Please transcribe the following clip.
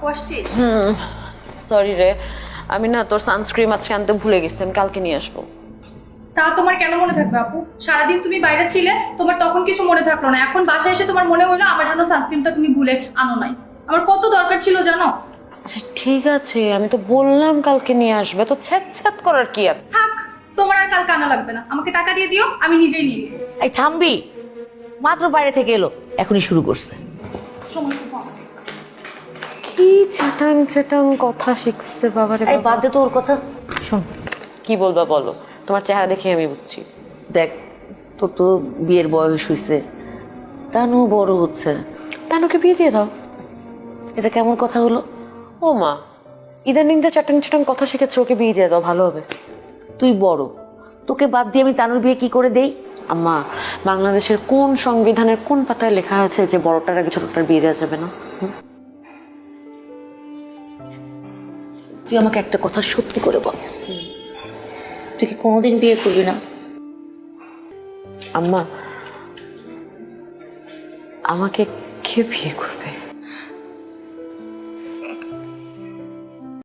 বসছিস? Sorry রে, আমি না তোর সানস্ক্রিন আজকে আনতে ভুলে গেছি, আমি কালকে নিয়ে আসবো। তা তোমার কেন মনে থাকবে আপু? সারাদিন তুমি বাইরে ছিলে, তোমার তখন কিছু মনে থাকলো না, এখন বাসায় এসে তোমার মনে হলো আমার জন্য সানস্ক্রিনটা তুমি ভুলে আনো নাই। আমার কত দরকার ছিল জানো? আচ্ছা ঠিক আছে, আমি তো বললাম কালকে নিয়ে আসবে, তো ছ্যাত করার কি আছে? থাক, তোমার আর কালকে আনা লাগবে না, আমাকে টাকা দিয়ে দিও, আমি নিজেই নিয়ে নেবো। এই থামবি, মাত্র বাইরে থেকে এলো, এখনই শুরু করছে। সমস্যা কম। কি চ্যাটাং কথা শিখছে বাবারে এই বাবা। বাদ দে তো ওর কথা, শোন। কি বলবা বলো, তোমার চেহারা দেখে আমি বুঝছি। দেখ, তোর তো বিয়ের বয়স হয়েছে, তানু বড় হচ্ছে। তানুকে বিয়ে দিয়ে দাও। এটা কেমন কথা হলো? ও মা, ইদানিং যা চ্যাটাং কথা শিখেছে, ওকে বিয়ে দিয়ে দাও, ভালো হবে। তুই বড়, তোকে বাদ দিয়ে আমি তানুর বিয়ে কি করে দেই? আম্মা, বাংলাদেশের কোন সংবিধানের কোন পাতায় লেখা আছে যে বড়টার আগে ছোটটার বিয়ে দেওয়া যাবে না? তুই আমাকে একটা কথা সত্যি করে বল, তুই কি কোনোদিন বিয়ে করবি না? আম্মা, আমাকে কে বিয়ে করবে?